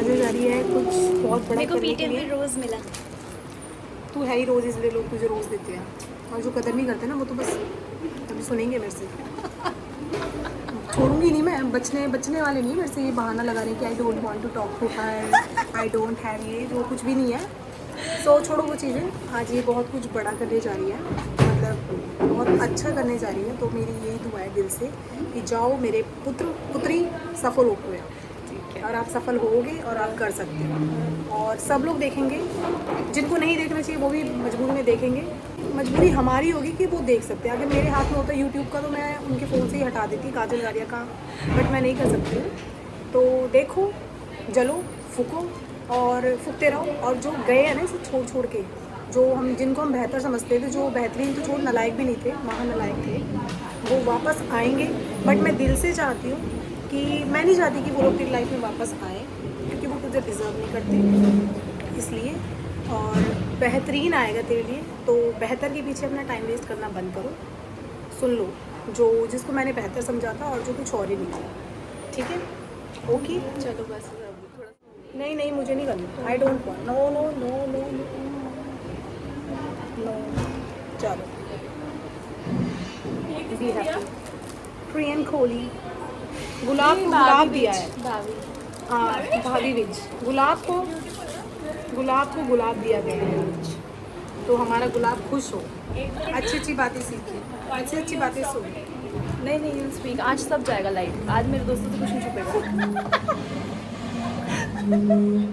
काजल जा रही है कुछ बहुत बड़ा मेरे को करने के पीटे हुए लिए। रोज़ मिला। तू है ही रोज़, इसलिए लोग तुझे रोज़ देते हैं, और जो कदर नहीं करते ना वो तो बस कभी सुनेंगे मेरे से। छोड़ूंगी नहीं मैं, बचने बचने वाले नहीं मेरे से ये बहाना लगा रहे कि I don't want to talk to her, I don't have, ये जो कुछ भी नहीं है। सो छोड़ो वो चीज़ें। आज ये बहुत कुछ बड़ा करने जा रही है, मतलब बहुत अच्छा करने जा रही है, तो मेरी यही दुआ है दिल से कि जाओ मेरे पुत्र पुत्री सफल हो गए और आप सफल होगे और आप कर सकते हो, और सब लोग देखेंगे। जिनको नहीं देखना चाहिए वो भी मजबूरी में देखेंगे। मजबूरी हमारी होगी कि वो देख सकते हैं। अगर मेरे हाथ में होता यूट्यूब का तो मैं उनके फ़ोन से ही हटा देती काजल गारिया का, बट मैं नहीं कर सकती हूँ। तो देखो, जलो, फूको और फूकते रहो। और जो गए हैं ना इसे छोड़ छोड़ के, जो हम जिनको हम बेहतर समझते थे, जो बेहतरीन तो छोड़ नालायक भी नहीं थे, महानालायक थे, वो वापस आएंगे। बट मैं दिल से चाहती हूँ कि मैं नहीं चाहती कि वो लोग तेरी लाइफ में वापस आए, क्योंकि वो तुझे डिज़र्व नहीं करते, इसलिए। और बेहतरीन आएगा तेरे लिए, तो बेहतर के पीछे अपना टाइम वेस्ट करना बंद करो। सुन लो जो जिसको मैंने बेहतर समझा था और जो कुछ और ही नहीं था, ठीक है? ओके, चलो बस थोड़ा। नहीं नहीं मुझे नहीं करना, I don't want, no no no no no. चलो बी हैप्पी। प्रियन कोहली गुलाब को गुलाब दिया है। हाँ, भाभी विज गुलाब को गुलाब दिया गया है आज, तो हमारा गुलाब खुश हो, अच्छी अच्छी बातें सीखे, अच्छी अच्छी बातें सुने। नहीं नहीं स्पीक, आज सब जाएगा लाइट। आज मेरे दोस्तों से कुछ नहीं छुपेगा।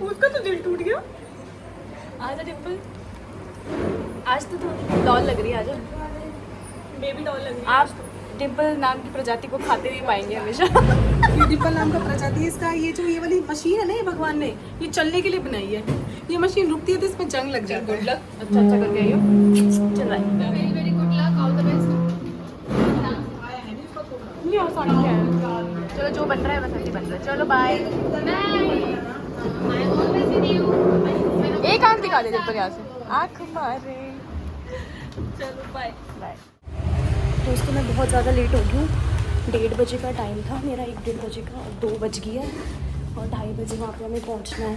उसका तो दिल टूट गया। आजा डिम्पल, आज तो तू डॉल लग रही है। आजा, बेबी डॉल लग रही है। आप डिम्पल नाम की प्रजाति को खाते हुए पाएंगे हमेशा। ये डिम्पल नाम का प्रजाति है इसका। ये जो ये वाली मशीन है ना, ये भगवान ने ये चलने के लिए बनाई है। ये मशीन रुकती है तो इसमें जंग लग जाता है। गुड लक, अच्छा अच्छा करके आई हो। चल रहा है। Very very good luck, all the best. ये आसान क्या है। चलो जो बन रहा है बस ऐसे बन रहा है। चलो बाय। एक आंख दिखा दे डिम्पल यहाँ से, आँख मारे। चलो बाय बाय। दोस्तों मैं बहुत ज़्यादा लेट हो गई हूँ। 1:30 बजे का टाइम था मेरा, 1-1:30 बजे का, और 2 बज गया है और 2:30 बजे वहाँ पे हमें पहुँचना है।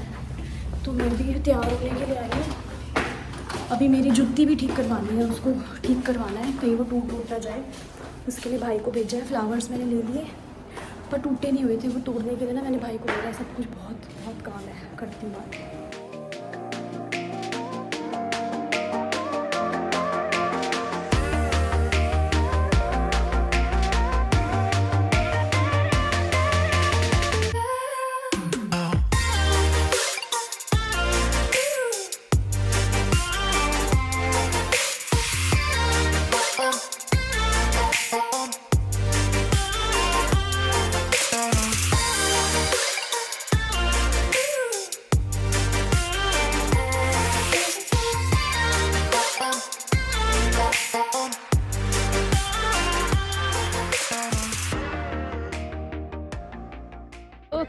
तो मैं भी तैयार होने के लिए आई हूँ। अभी मेरी जुत्ती भी ठीक करवानी है, उसको ठीक करवाना है, कहीं वो टूट ना जाए। उसके लिए भाई को भेजा है। फ्लावर्स मैंने ले लिए पर टूटे नहीं हुए थे, वो तोड़ने के लिए ना मैंने भाई को बोला। सब कुछ बहुत बहुत काम है, करती हूँ बात।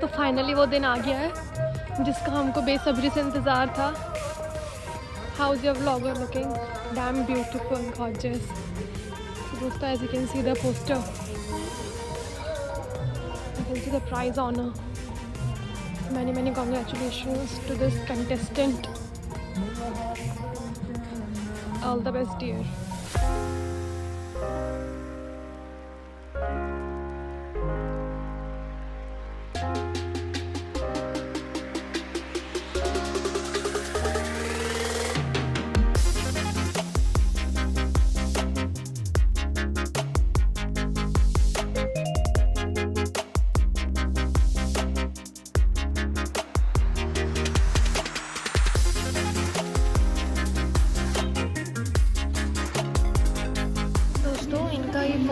तो फाइनली वो दिन आ गया है जिसका हमको बेसब्री से इंतज़ार था। How is your vlogger looking? Damn beautiful, gorgeous. दोस्तों as you can see the poster, you can see the prize honour. many congratulations to this contestant. All the best dear.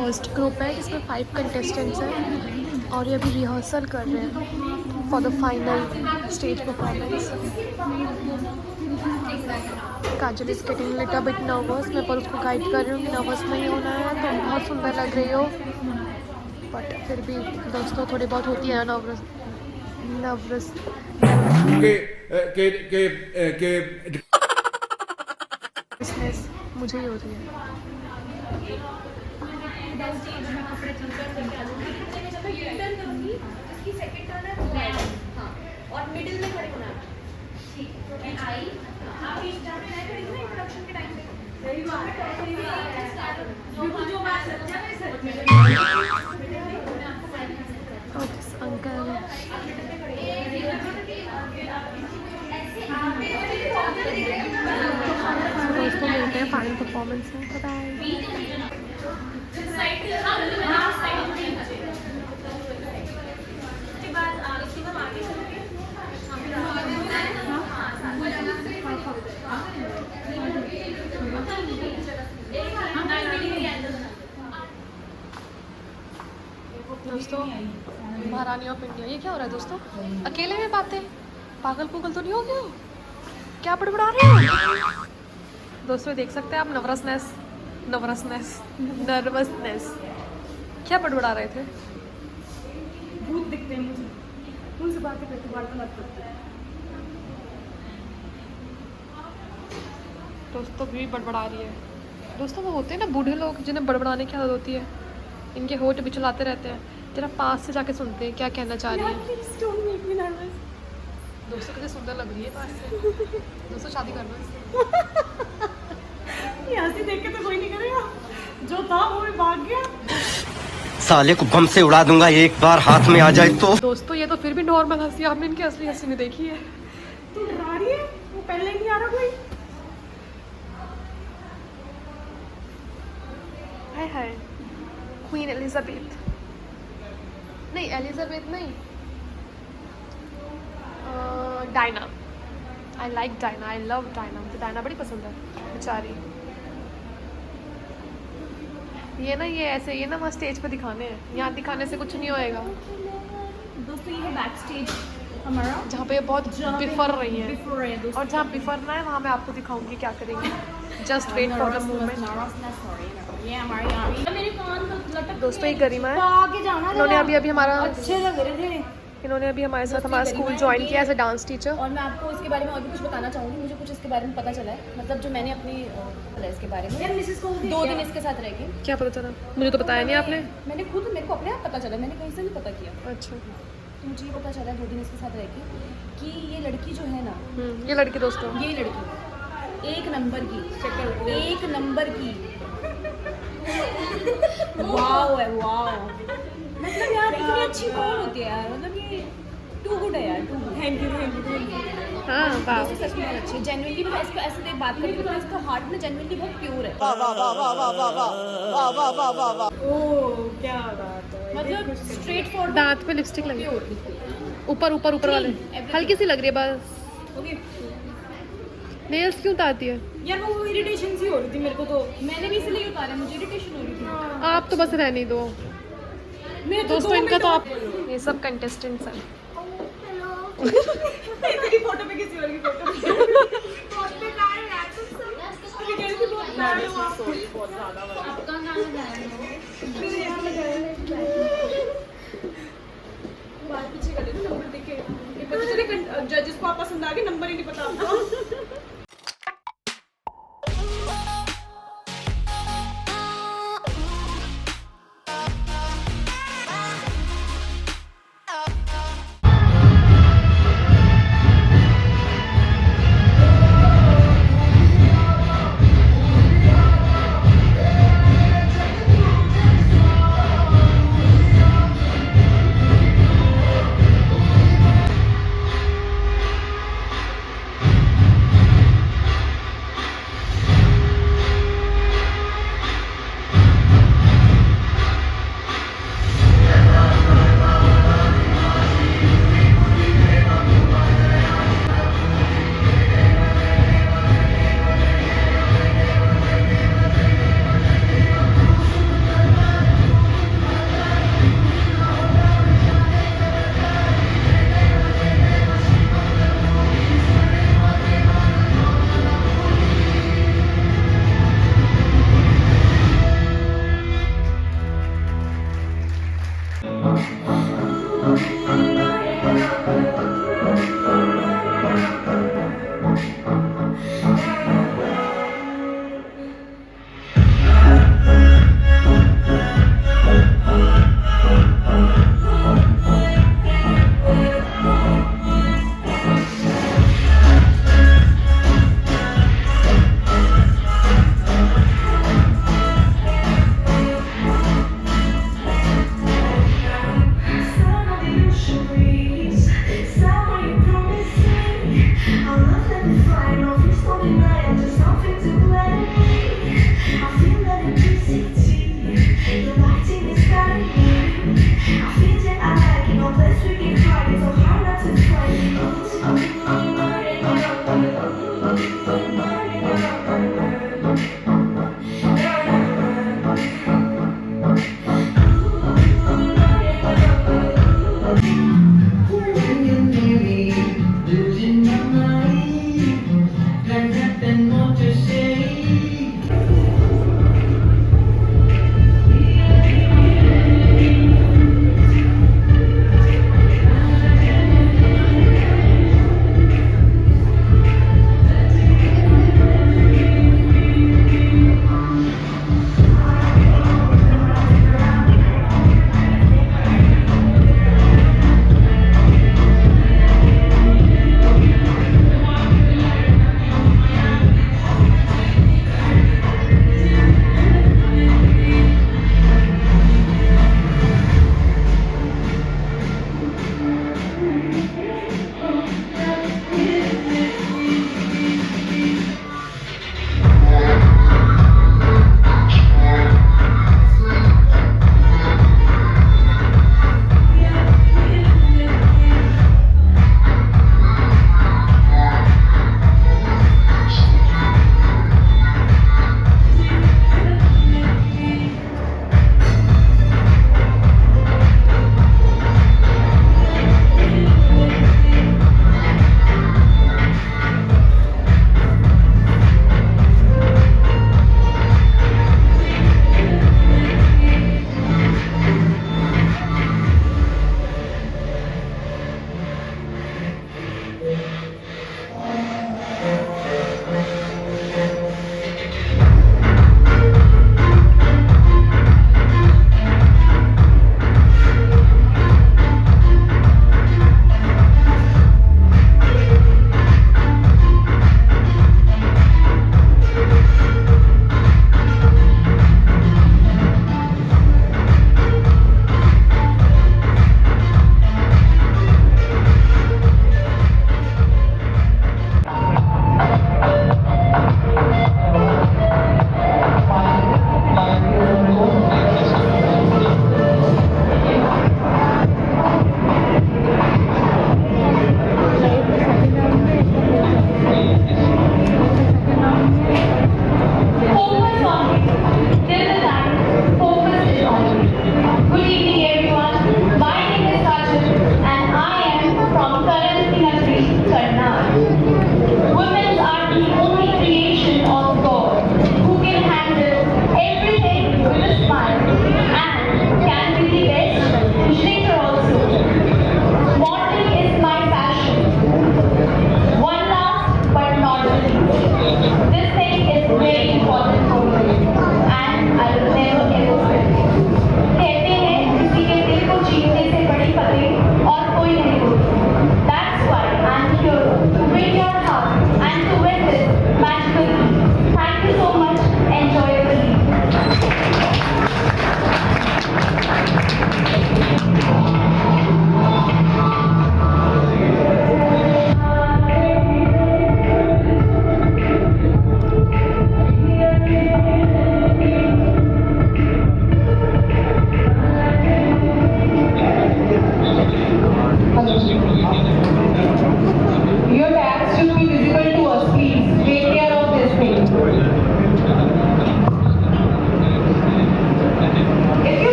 First group है जिसमें 5 contestants हैं और ये अभी rehearsal कर रहे हैं for the final stage performance. Kajal is getting little bit nervous. मैं पर उसको गाइड कर रही हूँ कि नर्वस नहीं होना है, तुम बहुत सुंदर लग रही हो, बट फिर भी दोस्तों थोड़ी बहुत होती है नर्वस। मुझे ही होती है। और मिडिल में खड़े होना है। ठीक है, आई आप इस जहाँ पे रह करेंगे ना इंट्रोडक्शन के टाइम पे। सही बात है, बिल्कुल जो बात सच्चा है सर अंकल दोस्तों मिलते हैं फाइनल परफॉर्मेंस में। बाय। दोस्तों महारानी ऑफ इंडिया, ये क्या हो रहा है दोस्तों? अकेले में बातें, पागल पुगल तो नहीं हो गया? क्या बड़बड़ा रहे हो दोस्तों? देख सकते हैं आप नर्वसनेस क्या बड़बड़ा रहे थे? भूत दिखते हैं मुझे, उनसे बातें करते वार्तालाप करते। दोस्तों भी बड़बड़ा रही है। दोस्तों वो होते हैं ना बूढ़े लोग जिन्हें बड़बड़ाने की आदत होती है, इनके होठ भी चलाते रहते हैं। जरा पास से जाके सुनते हैं क्या कहना चाह रही है। दोस्तों कितनी सुंदर लग रही है पास से। दोस्तों शादी करना है। यहाँ से देख के तो कोई नहीं करेगा, जो था वो भी भाग गया। साले को बम से उड़ा दूंगा एक बार हाथ में आ जाए तो। दोस्तों ये तो फिर भी नॉर्मल हंसी, आपने इनकी असली हंसी नहीं देखी है। तू डरा रही है, वो पहले ही नहीं आ रहा कोई। हाय हाय क्वीन एलिजाबेथ, नहीं एलिजाबेथ नहीं, Diana. I like Diana, I love Diana, मुझे डायना बड़ी पसंद है बेचारी। ये ना ये ऐसे ये ना वहाँ स्टेज पे दिखाने हैं, यहाँ दिखाने से कुछ नहीं होएगा। दोस्तों ये है बैक स्टेज हमारा, जहाँ पे ये बहुत बिफर रही है, बिफर रहे हैं दोस्तों। और जहाँ बिफरना है वहाँ मैं आपको दिखाऊंगी क्या करेंगे। Just wait for the moment. ये हमारे यहाँ मेरे कान का लटक दोस्तों ये गरिमा है, आगे जाना इन्होंने अभी हमारा अच्छे लग रहे थे। इन्होंने अभी हमारे साथ हमारा स्कूल ज्वाइन किया एज अ डांस टीचर। और मैं आपको इसके बारे में और भी कुछ बताना चाहूँगी। मुझे कुछ इसके बारे में पता चला है, मतलब जो मैंने अपनी इसके बारे में 2 दिन इसके साथ रह गई। क्या पता चला? मुझे तो बताया नहीं आपने। मैंने खुद, मेरे को अपने आप पता चला, मैंने कहीं से नहीं पता किया। अच्छा तो मुझे ये पता चला 2 दिन इसके साथ रह के कि ये लड़की जो है ना, ये लड़की दोस्तों, ये लड़की 1 नंबर की, 1 नंबर की वाओ है, वाओ। मतलब यार इतनी अच्छी कौन होती है यार, मतलब ये टू गुड है यार, टू गुड। Thank you. हाँ वाह। दोस्तों सच में बहुत अच्छी है, जेन्युइनली मैं इसको ऐसे देख बात करती हूँ, इसका हार्ट में जेन्युइनली बहुत प्योर है। ओह क्या बात है, मतलब स्ट्रेट फॉरवर्ड, दांत पे लिपस्टिक लगी, प्योर। ऊपर वाले everything. हल्की सी लग रही है बस। ओके नेल्स क्यों उतारती है? यार वो इरिटेशन सी हो रही थी मेरे को, तो मैंने भी इसलिए उतारा, मुझे इरिटेशन हो रही थी। आप तो बस रहने दो मैं दोस्तों, इनका तो आप ये सब कंटेस्टेंट्स हैं। तेरी फोटो पे किसी और की फोटो बहुत बेकार है यार, तुम सब अभी कह रही थी बहुत प्यार हो आप। बहुत ज्यादा आपका नाम लगाया मेरे यहाँ लगाया है बाल पीछे कर देते नंबर देखे, ये पता चले जजेस को आप पसंद आ गए, नंबर ही नहीं पता आपको।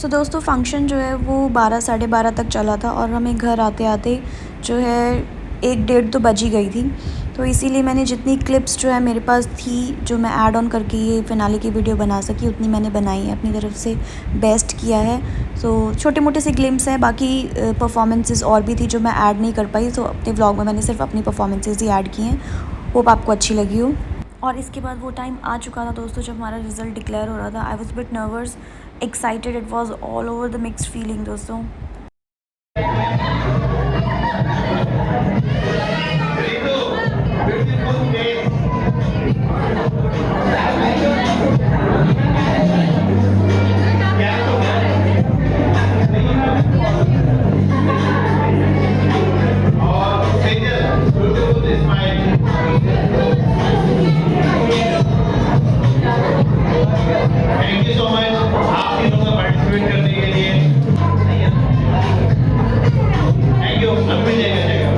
सो दोस्तों फंक्शन जो है वो 12 साढ़े 12 तक चला था और हमें घर आते आते जो है 1 डेढ़ तो बज ही गई थी। तो इसीलिए मैंने जितनी क्लिप्स जो है मेरे पास थी जो मैं ऐड ऑन करके ये फिनाले की वीडियो बना सकी उतनी मैंने बनाई है, अपनी तरफ से बेस्ट किया है। सो छोटे मोटे से ग्लिम्स हैं, बाकी परफॉर्मेंसेस और भी थी जो मैं ऐड नहीं कर पाई। सो अपने व्लॉग में मैंने सिर्फ अपनी परफॉर्मेंसेस ही ऐड की हैं। होप आपको अच्छी लगी हो। और इसके बाद वो टाइम आ चुका था दोस्तों जब हमारा रिज़ल्ट डिक्लेयर हो रहा था। I was bit nervous, excited, it was all over the mixed feeling दोस्तों। थैंक यू सो मच आप तीनों का पार्टिसिपेट करने के लिए। Thank you. अब मिल जाएगा।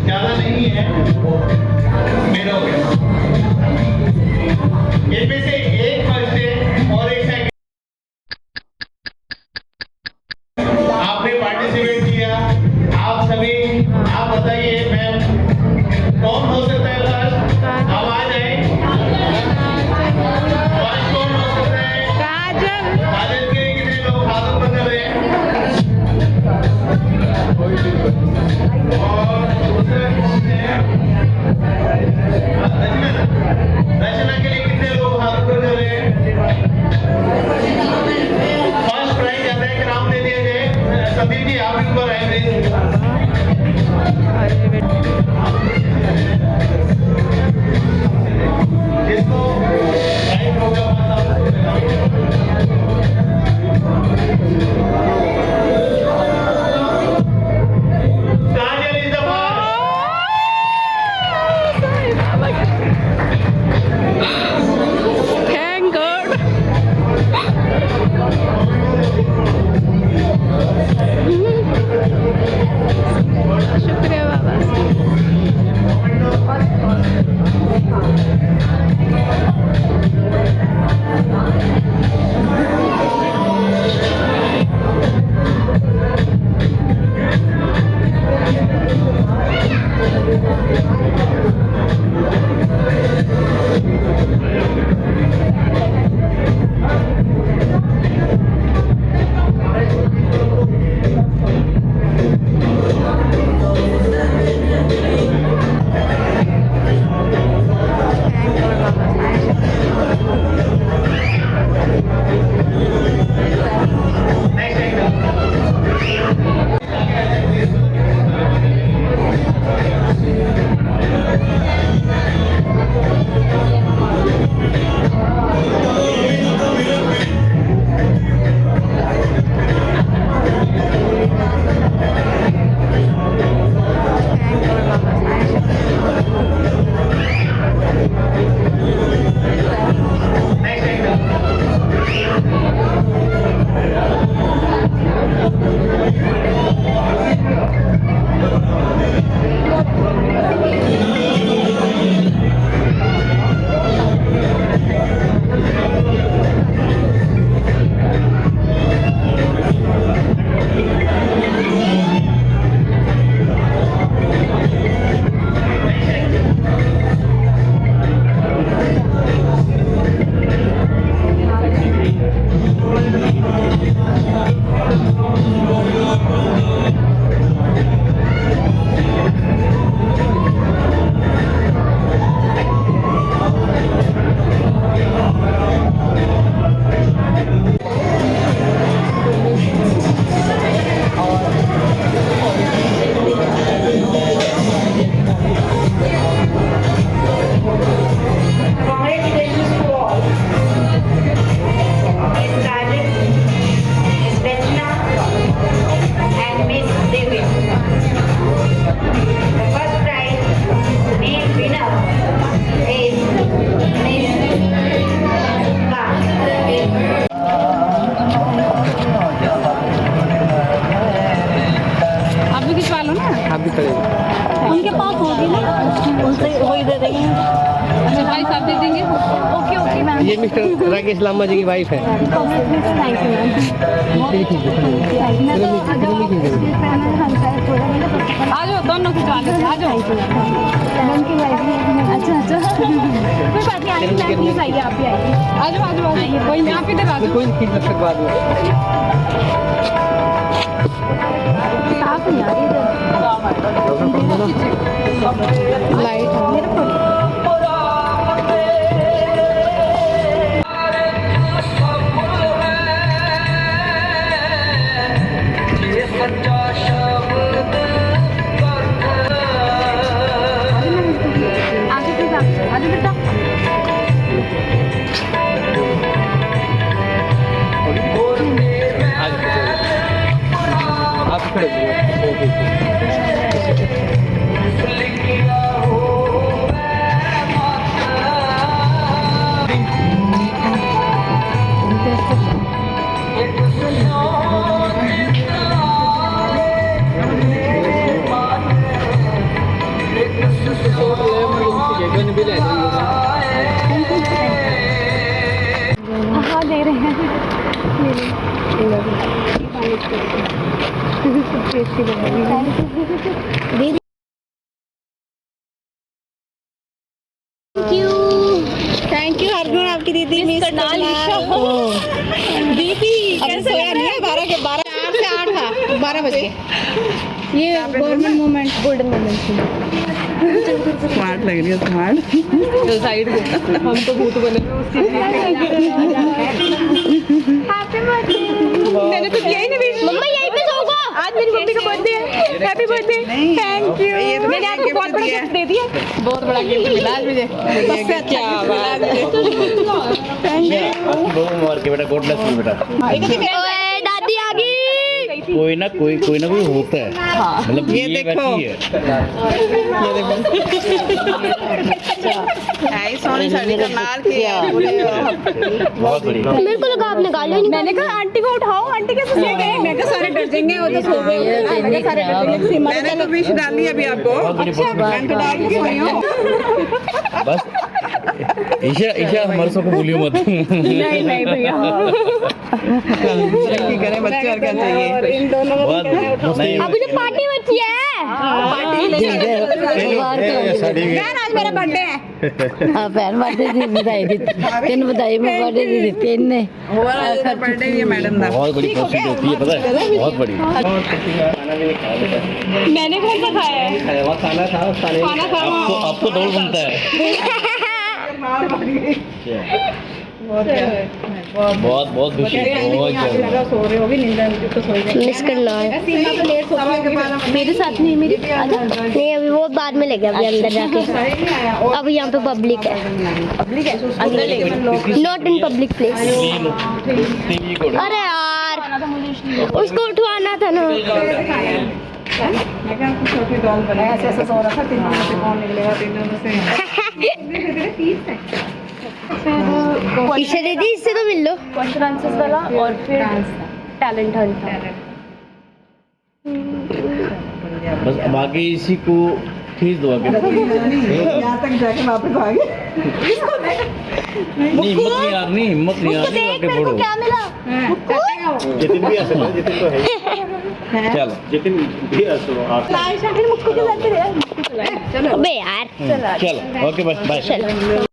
ज़्यादा नहीं है, मेरा हो गया। अच्छा भाई साहब दे देंगे। Okay okay ma'am. ये मिस्टर राकेश लामा जी की वाइफ है। Thank you ma'am. आ जाओ दोनों खिंचवा लेते हैं, आ जाओ। अच्छा अच्छा कोई बात नहीं, आइए मैम प्लीज आइए, आप भी आइए। आ जाओ आ जाओ, कोई नहीं, आप इधर आ जाओ। कोई नहीं खींच सकता बाद में। साफ नहीं आ रही इधर लाइट है। आगे प्लीज आगे बेटा। आप खड़े हाँ ले रहे हैं, थैंक यू अर्जुन, आपकी दीदी मिस दीदी कैसे सोया नहीं है? 12 से 8 था, 12 बज के। ये government movement, golden movement. Smart लग रही है, स्मार्ट। साइड में हम तो भूत बने हुए उसकी। मैंने तो किया ही नहीं बीच। मम्मा यहीं पे सोओगे? आज मेरी मम्मी का बर्थडे है, हैप्पी बर्थडे। Thank you. मैंने आपको बहुत बड़ा गिफ्ट दे दिया, बहुत बड़ा गिफ्ट मिला आज मुझे। सबसे अच्छा गिफ्ट मिला आज मुझे। बेटा गॉड ब्लेस यू बेटा। ओए दादी आ गई। कोई ना कोई होता है, मतलब ये देखो। आई सोनी साड़ी का लाल किया। बहुत बढ़िया। मेरे को लगा आपने गाली नहीं। मैंने कहा आंटी को उठाओ, आंटी कैसे सो गए? मैं कहा सारे डर जाएंगे, वो तो सो गए। मैं कहा सारे डर जाएंगे। सीमा मैंने तो विश डाली अभी आपको। मैं तो डाल के सोई हूँ। बस ईशा हमारे सबको भूलियो मत। नहीं नहीं भैया, तरक्की करें बच्चे, और क्या चाहिए। इन दोनों को बहुत नहीं अब मुझे पार्टी बची है। आज मेरा बर्थडे है। हाँ भैन बर्थडे दी बधाई दी, तेन बधाई मैं बर्थडे दी दी तेन ने। बर्थडे भी है मैडम का। बहुत बड़ी कोशिश होती है, पता है, बहुत बड़ी। मैंने कौन सा खाया है? खाना था खाना खा अब तो डोल बनता है। बहुत बहुत खुशी, बहुत ज्यादा। सो रहे हो भी, नींद तो सो गए। मिस करना है मेरे साथ नहीं, मेरे नहीं अभी वो बाद में ले गया, अभी अंदर जाके। अब यहाँ पे पब्लिक है, अंदर ले गए। Not in public place. अरे यार उसको उठवाना था ना। छोटी डॉल बने ऐसे ऐसे सो रहा था, तीनों में से कौन निकलेगा, तीनों में से। ईशा दीदी इससे तो मिल लो, क्वेश्चन आंसर्स वाला और फिर टैलेंट हंट। बस बाकी इसी को खींच दो आगे। यहाँ तक जाके वापस आ गए। नहीं हिम्मत नहीं हारनी, हिम्मत नहीं हारनी, देख आगे मेरे को बढ़ो। क्या मिला। जितिन भी असल है, जितिन तो है। चलो जितिन भी असल आप। अबे यार चलो ओके बाय बाय। चलो।